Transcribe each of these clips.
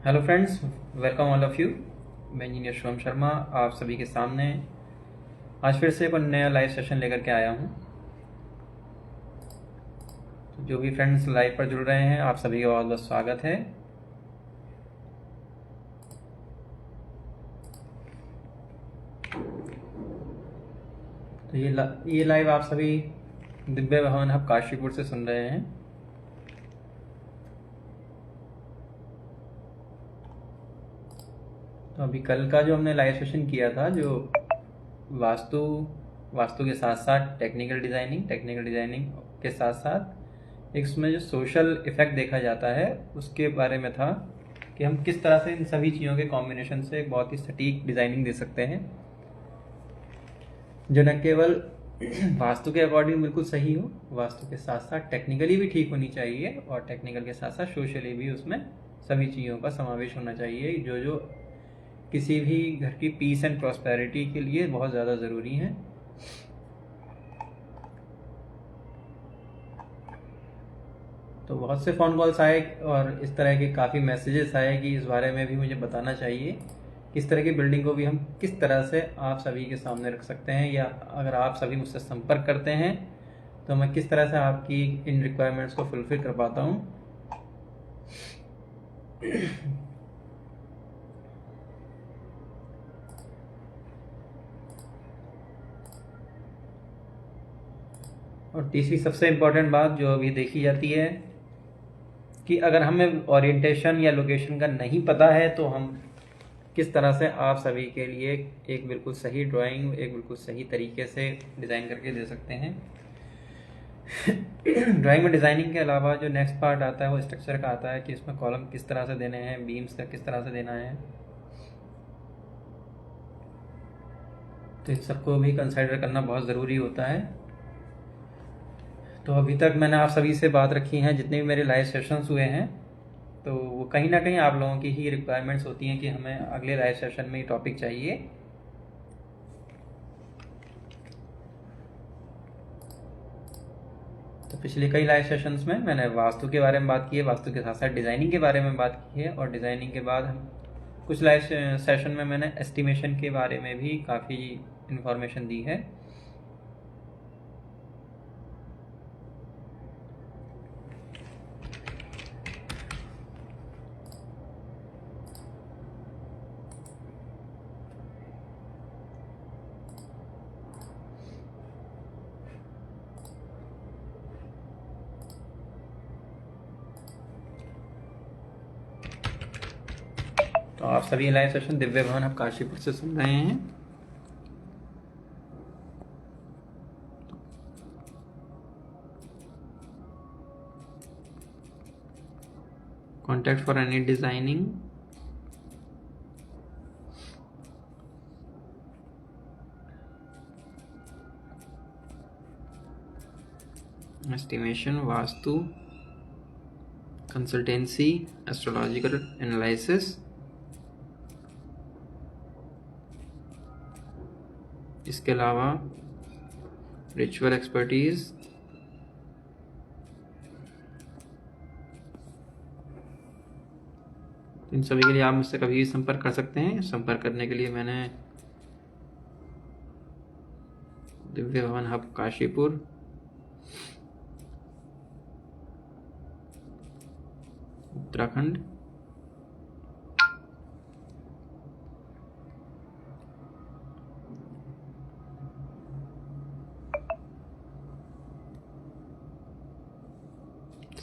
Hello friends, welcome all of you. मैं engineer Shubham Sharma आप सभी के सामने आज फिर से एक नया लाइव सेशन लेकर के आया हूं। तो जो भी फ्रेंड्स लाइव पर जुड़ रहे हैं आप सभी का बहुत बहुत स्वागत है। तो ये लाइव आप सभी दिव्य भवन हब काशीपुर से सुन रहे हैं। तो अभी कल का जो हमने लाइव सेशन किया था, जो वास्तु के साथ साथ टेक्निकल डिज़ाइनिंग के साथ साथ एक उसमें जो सोशल इफ़ेक्ट देखा जाता है उसके बारे में था कि हम किस तरह से इन सभी चीज़ों के कॉम्बिनेशन से एक बहुत ही सटीक डिज़ाइनिंग दे सकते हैं जो न केवल वास्तु के अकॉर्डिंग बिल्कुल सही हो, वास्तु के साथ साथ टेक्निकली भी ठीक होनी चाहिए और टेक्निकल के साथ साथ सोशली भी उसमें सभी चीज़ों का समावेश होना चाहिए जो जो किसी भी घर की पीस एंड प्रॉस्पेरिटी के लिए बहुत ज़्यादा ज़रूरी है। तो बहुत से फ़ोन कॉल्स आए और इस तरह के काफ़ी मैसेजेस आए कि इस बारे में भी मुझे बताना चाहिए किस तरह की बिल्डिंग को भी हम किस तरह से आप सभी के सामने रख सकते हैं, या अगर आप सभी मुझसे संपर्क करते हैं तो मैं किस तरह से आपकी इन रिक्वायरमेंट्स को फुलफिल कर पाता हूँ। और तीसरी सबसे इम्पोर्टेंट बात जो अभी देखी जाती है कि अगर हमें ओरिएंटेशन या लोकेशन का नहीं पता है तो हम किस तरह से आप सभी के लिए एक बिल्कुल सही ड्राइंग एक बिल्कुल सही तरीके से डिज़ाइन करके दे सकते हैं। ड्राइंग में डिज़ाइनिंग के अलावा जो नेक्स्ट पार्ट आता है वो स्ट्रक्चर का आता है कि इसमें कॉलम किस तरह से देने हैं, बीम्स का किस तरह से देना है। तो इन सबको भी कंसिडर करना बहुत ज़रूरी होता है। तो अभी तक मैंने आप सभी से बात रखी हैं, जितने भी मेरे लाइव सेशंस हुए हैं तो वो कहीं ना कहीं आप लोगों की ही रिक्वायरमेंट्स होती हैं कि हमें अगले लाइव सेशन में ये टॉपिक चाहिए। तो पिछले कई लाइव सेशंस में मैंने वास्तु के बारे में बात की है, वास्तु के साथ साथ डिज़ाइनिंग के बारे में बात की है, और डिज़ाइनिंग के बाद हम कुछ लाइव सेशन में मैंने एस्टिमेशन के बारे में भी काफ़ी इन्फॉर्मेशन दी है। तो आप सभी लाइव सेशन दिव्य भवन आप काशीपुर से सुन रहे हैं। Contact for any designing, estimation, vastu consultancy, astrological analysis, इसके अलावा रिचुअल एक्सपर्टीज़, इन सभी के लिए आप मुझसे कभी भी संपर्क कर सकते हैं। संपर्क करने के लिए मैंने दिव्य भवन हब काशीपुर, उत्तराखंड,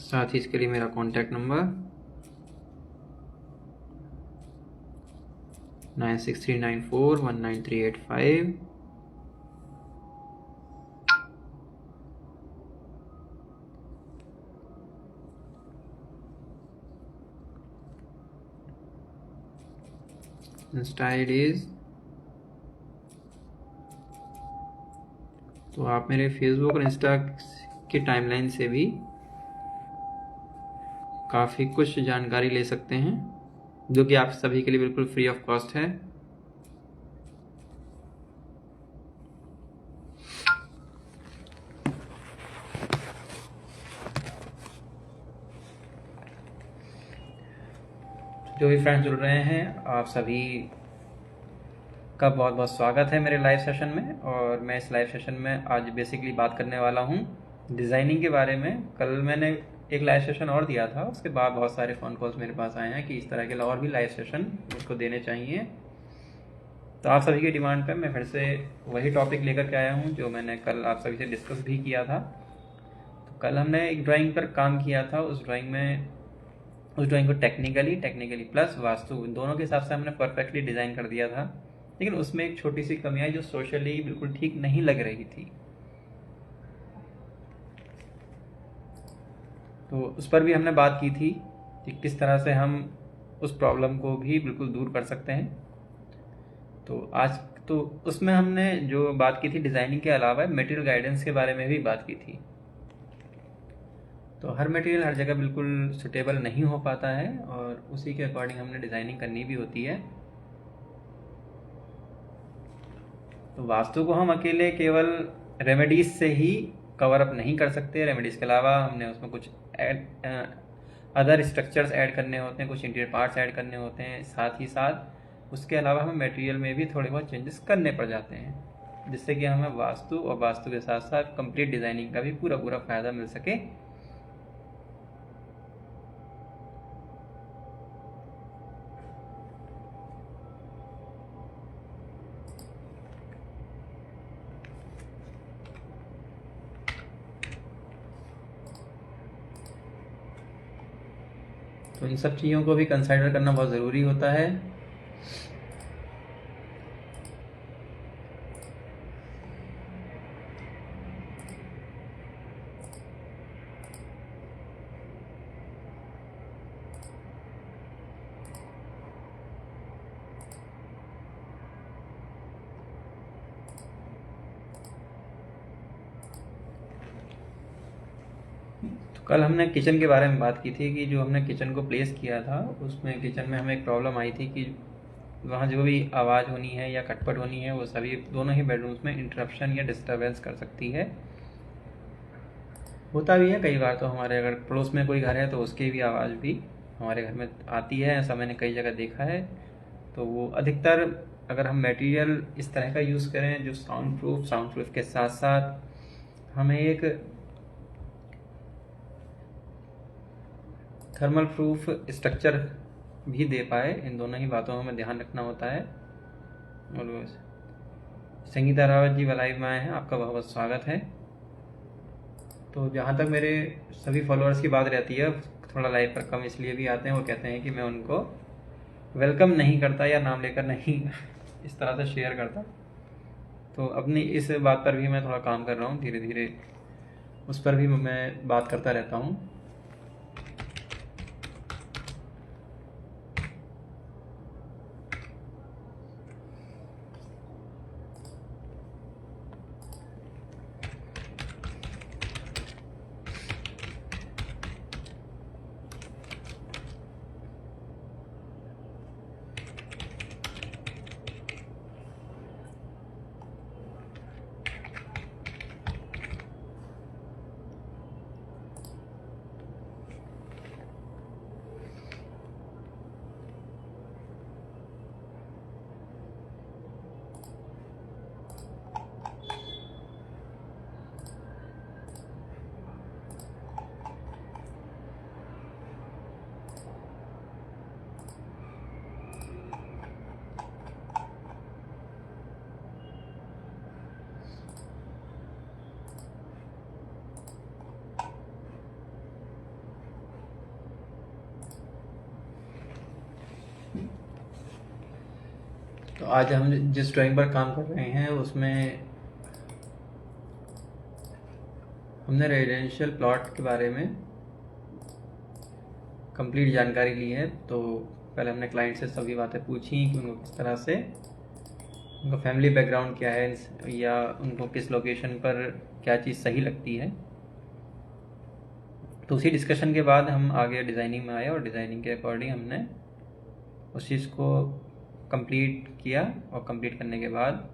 साथ ही इसके लिए मेरा कॉन्टैक्ट नंबर 9639419385। इंस्टा आईडीज, तो आप मेरे फेसबुक और इंस्टा के टाइमलाइन से भी काफ़ी कुछ जानकारी ले सकते हैं जो कि आप सभी के लिए बिल्कुल फ्री ऑफ कॉस्ट है। जो भी फ्रेंड्स जुड़ रहे हैं, आप सभी का बहुत बहुत स्वागत है मेरे लाइव सेशन में। और मैं इस लाइव सेशन में आज बेसिकली बात करने वाला हूँ डिज़ाइनिंग के बारे में। कल मैंने एक लाइव सेशन और दिया था, उसके बाद बहुत सारे फ़ोन कॉल्स मेरे पास आए हैं कि इस तरह के और भी लाइव सेशन मुझको देने चाहिए। तो आप सभी की डिमांड पर मैं फिर से वही टॉपिक लेकर के आया हूँ जो मैंने कल आप सभी से डिस्कस भी किया था। तो कल हमने एक ड्राइंग पर काम किया था। उस ड्राइंग को टेक्निकली प्लस वास्तु दोनों के हिसाब से हमने परफेक्टली डिज़ाइन कर दिया था। लेकिन उसमें एक छोटी सी कमी आई जो सोशली बिल्कुल ठीक नहीं लग रही थी, तो उस पर भी हमने बात की थी कि किस तरह से हम उस प्रॉब्लम को भी बिल्कुल दूर कर सकते हैं। तो उसमें हमने जो बात की थी डिज़ाइनिंग के अलावा मटेरियल गाइडेंस के बारे में भी बात की थी। तो हर मटेरियल हर जगह बिल्कुल सुटेबल नहीं हो पाता है और उसी के अकॉर्डिंग हमने डिज़ाइनिंग करनी भी होती है। तो वास्तु को हम अकेले केवल रेमेडीज़ से ही कवर अप नहीं कर सकते। रेमेडीज़ के अलावा हमने उसमें कुछ अदर स्ट्रक्चर्स ऐड करने होते हैं, कुछ इंटीरियर पार्ट्स ऐड करने होते हैं। साथ ही साथ उसके अलावा हमें मटेरियल में भी थोड़े बहुत चेंजेस करने पड़ जाते हैं, जिससे कि हमें वास्तु और वास्तु के साथ साथ कंप्लीट डिज़ाइनिंग का भी पूरा फ़ायदा मिल सके। तो इन सब चीज़ों को भी कंसाइडर करना बहुत ज़रूरी होता है। कल हमने किचन के बारे में बात की थी कि जो हमने किचन को प्लेस किया था उसमें किचन में हमें एक प्रॉब्लम आई थी कि वहाँ जो भी आवाज़ होनी है या खटपट होनी है वो सभी दोनों ही बेडरूम्स में इंटरप्शन या डिस्टरबेंस कर सकती है। होता भी है कई बार। तो हमारे अगर पड़ोस में कोई घर है तो उसकी भी आवाज़ भी हमारे घर में आती है, ऐसा मैंने कई जगह देखा है। तो वो अधिकतर अगर हम मटेरियल इस तरह का यूज़ करें जो साउंड प्रूफ के साथ साथ हमें एक थर्मल प्रूफ स्ट्रक्चर भी दे पाए, इन दोनों ही बातों में हमें ध्यान रखना होता है। और संगीता रावत जी लाइव में आए हैं, आपका बहुत बहुत स्वागत है। तो जहाँ तक मेरे सभी फॉलोअर्स की बात रहती है, थोड़ा लाइव पर कम इसलिए भी आते हैं, वो कहते हैं कि मैं उनको वेलकम नहीं करता या नाम लेकर नहीं इस तरह से शेयर करता। तो अपनी इस बात पर भी मैं थोड़ा काम कर रहा हूँ, धीरे धीरे उस पर भी मैं बात करता रहता हूँ। तो आज हम जिस ड्राइंग पर काम कर रहे हैं उसमें हमने रेजिडेंशियल प्लॉट के बारे में कंप्लीट जानकारी ली है। तो पहले हमने क्लाइंट से सभी बातें पूछी कि उनको किस तरह से, उनका फैमिली बैकग्राउंड क्या है या उनको किस लोकेशन पर क्या चीज़ सही लगती है। तो उसी डिस्कशन के बाद हम आगे डिज़ाइनिंग में आए और डिज़ाइनिंग के अकॉर्डिंग हमने उस चीज़ को कंप्लीट किया। और कंप्लीट करने के बाद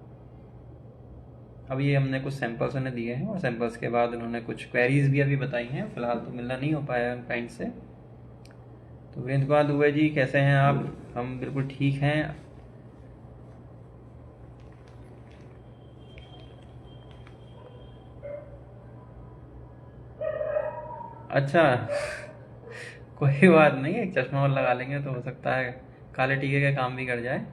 अब ये हमने कुछ सैंपल्स उन्हें दिए हैं और सैंपल्स के बाद उन्होंने कुछ क्वेरीज़ भी अभी बताई हैं। फ़िलहाल तो मिलना नहीं हो पाया है क्लाइंट से। तो वीरेंद्र कुमार दुबे जी, कैसे हैं आप? हम बिल्कुल ठीक हैं। अच्छा। कोई बात नहीं, एक चश्मा और लगा लेंगे तो हो सकता है काले टीके का काम भी कर जाए।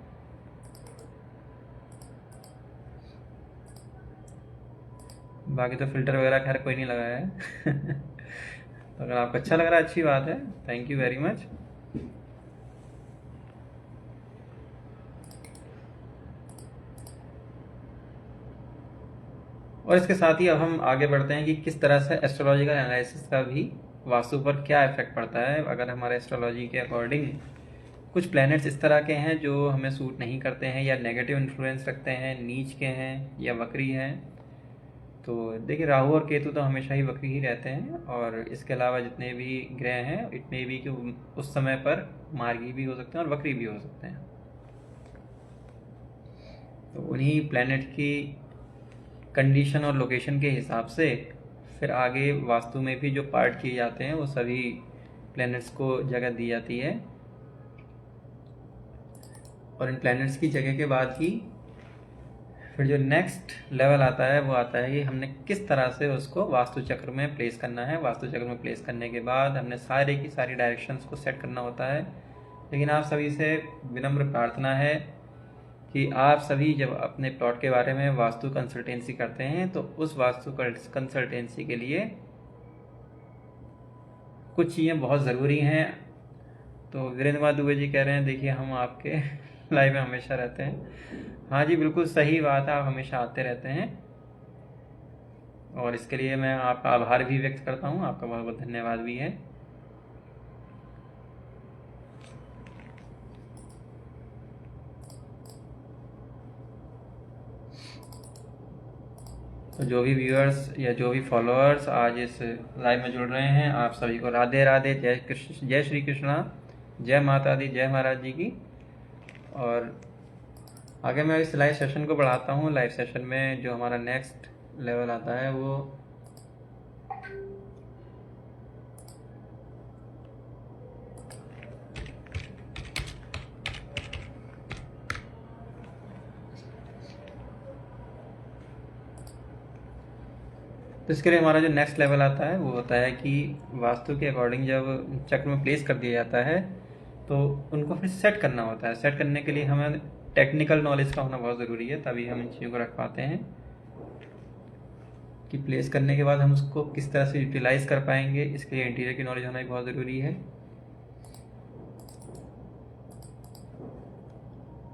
बाकी तो फिल्टर वगैरह खैर कोई नहीं लगाया है। तो अगर आपको अच्छा लग रहा है, अच्छी बात है। Thank you very much. और इसके साथ ही अब हम आगे बढ़ते हैं कि किस तरह से एस्ट्रोलॉजिकल एनालिसिस का भी वास्तु पर क्या इफेक्ट पड़ता है। अगर हमारे एस्ट्रोलॉजी के अकॉर्डिंग कुछ प्लैनेट्स इस तरह के हैं जो हमें सूट नहीं करते हैं, या नेगेटिव इन्फ्लुएंस रखते हैं, नीच के हैं या वक्री हैं। तो देखिए, राहु और केतु तो हमेशा ही वक्री ही रहते हैं, और इसके अलावा जितने भी ग्रह हैं इतने भी कि उस समय पर मार्गी भी हो सकते हैं और वक्री भी हो सकते हैं। तो उन्हीं प्लैनेट की कंडीशन और लोकेशन के हिसाब से फिर आगे वास्तु में भी जो पार्ट किए जाते हैं वो सभी प्लैनेट्स को जगह दी जाती है। और इन प्लैनेट्स की जगह के बाद ही फिर जो नेक्स्ट लेवल आता है वो आता है कि हमने किस तरह से उसको वास्तु चक्र में प्लेस करना है। वास्तु चक्र में प्लेस करने के बाद हमने सारे की सारी डायरेक्शंस को सेट करना होता है। लेकिन आप सभी से विनम्र प्रार्थना है कि आप सभी जब अपने प्लॉट के बारे में वास्तु कंसल्टेंसी करते हैं तो उस वास्तु कंसल्टेंसी के लिए कुछ चीज़ें बहुत ज़रूरी हैं। तो वीरेंद्र कुमार दुबे जी कह रहे हैं, देखिए हम आपके लाइव में हमेशा रहते हैं। हाँ जी, बिल्कुल सही बात है, आप हमेशा आते रहते हैं और इसके लिए मैं आपका आभार भी व्यक्त करता हूँ। आपका बहुत बहुत धन्यवाद भी है। तो जो भी व्यूअर्स या जो भी फॉलोअर्स आज इस लाइव में जुड़ रहे हैं, आप सभी को राधे राधे, जय कृष्ण, जय श्री कृष्णा, जय माता दी, जय महाराज जी की। और आगे मैं इस लाइव सेशन को बढ़ाता हूँ। लाइव सेशन में जो हमारा नेक्स्ट लेवल आता है वो तो इसके लिए हमारा जो नेक्स्ट लेवल आता है वो होता है कि वास्तु के अकॉर्डिंग जब चक्र में प्लेस कर दिया जाता है तो उनको फिर सेट करना होता है। सेट करने के लिए हमें टेक्निकल नॉलेज का होना बहुत ज़रूरी है, तभी हम इन चीज़ों को रख पाते हैं कि प्लेस करने के बाद हम उसको किस तरह से यूटिलाइज कर पाएंगे। इसके लिए इंटीरियर की नॉलेज होना भी बहुत ज़रूरी है।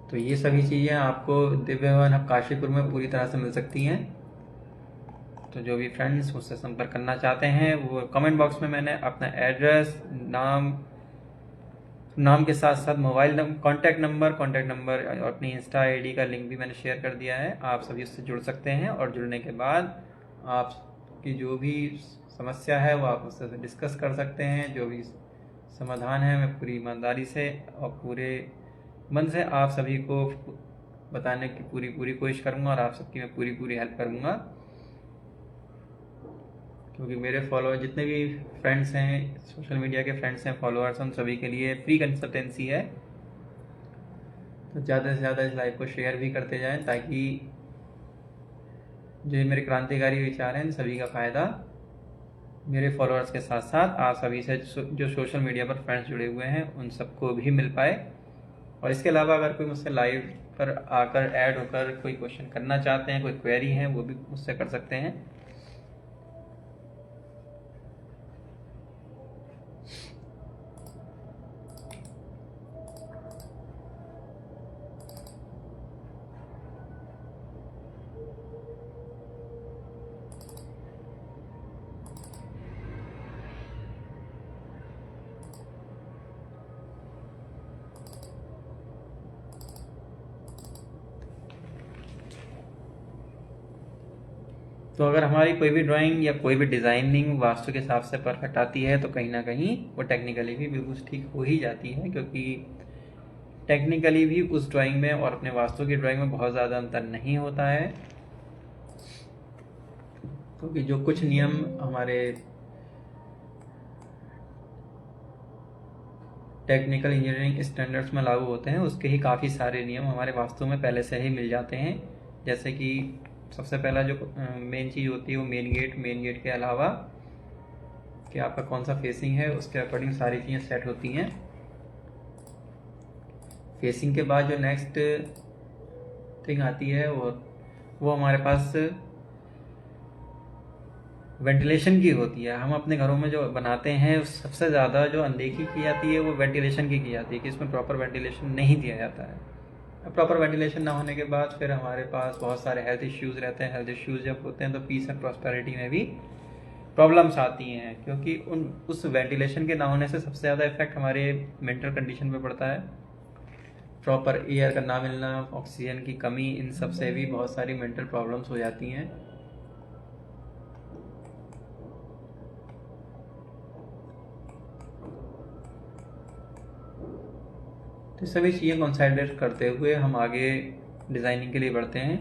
तो ये सभी चीज़ें आपको दिव्य भवन हब काशीपुर में पूरी तरह से मिल सकती हैं। तो जो भी फ्रेंड्स मुझसे संपर्क करना चाहते हैं वो कमेंट बॉक्स में मैंने अपना एड्रेस, नाम के साथ साथ मोबाइल कॉन्टैक्ट नंबर और अपनी इंस्टा आईडी का लिंक भी मैंने शेयर कर दिया है। आप सभी उससे जुड़ सकते हैं और जुड़ने के बाद आपकी जो भी समस्या है वो आप उससे डिस्कस कर सकते हैं। जो भी समाधान है मैं पूरी ईमानदारी से और पूरे मन से आप सभी को बताने की पूरी कोशिश करूँगा और आप सबकी मैं पूरी हेल्प करूँगा। क्योंकि मेरे फॉलोअर जितने भी फ्रेंड्स हैं, सोशल मीडिया के फ्रेंड्स हैं, फॉलोअर्स, उन सभी के लिए फ्री कंसल्टेंसी है। तो ज़्यादा से ज़्यादा इस लाइव को शेयर भी करते जाएं ताकि जो मेरे क्रांतिकारी विचार हैं इन सभी का फ़ायदा मेरे फॉलोअर्स के साथ साथ आप सभी से जो सोशल मीडिया पर फ्रेंड्स जुड़े हुए हैं उन सबको भी मिल पाए। और इसके अलावा अगर कोई मुझसे लाइव पर आकर ऐड होकर कोई क्वेश्चन करना चाहते हैं, कोई क्वेरी है, वो भी मुझसे कर सकते हैं। तो अगर हमारी कोई भी ड्राइंग या कोई भी डिज़ाइनिंग वास्तु के हिसाब से परफेक्ट आती है तो कहीं ना कहीं वो टेक्निकली भी बिल्कुल ठीक हो ही जाती है। क्योंकि टेक्निकली भी उस ड्राइंग में और अपने वास्तु की ड्राइंग में बहुत ज़्यादा अंतर नहीं होता है। क्योंकि जो कुछ नियम हमारे टेक्निकल इंजीनियरिंग स्टैंडर्ड्स में लागू होते हैं उसके ही काफ़ी सारे नियम हमारे वास्तु में पहले से ही मिल जाते हैं। जैसे कि सबसे पहला जो मेन चीज़ होती है वो मेन गेट के अलावा कि आपका कौन सा फेसिंग है उसके अकॉर्डिंग सारी चीज़ें सेट होती हैं। फेसिंग के बाद जो नेक्स्ट थिंग आती है वो हमारे पास वेंटिलेशन की होती है। हम अपने घरों में जो बनाते हैं सबसे ज़्यादा जो अनदेखी की जाती है वो वेंटिलेशन की जाती है कि इसमें प्रॉपर वेंटिलेशन नहीं दिया जाता है। प्रॉपर वेंटिलेशन ना होने के बाद फिर हमारे पास बहुत सारे हेल्थ इश्यूज़ रहते हैं। हेल्थ इश्यूज़ जब होते हैं तो पीस एंड प्रॉस्पेरिटी में भी प्रॉब्लम्स आती हैं, क्योंकि उस वेंटिलेशन के ना होने से सबसे ज़्यादा इफेक्ट हमारे मेंटल कंडीशन पे पड़ता है। प्रॉपर एयर का ना मिलना, ऑक्सीजन की कमी, इन सब से भी बहुत सारी मेंटल प्रॉब्लम्स हो जाती हैं। तो सभी चीज़ें कंसाइडर करते हुए हम आगे डिज़ाइनिंग के लिए बढ़ते हैं।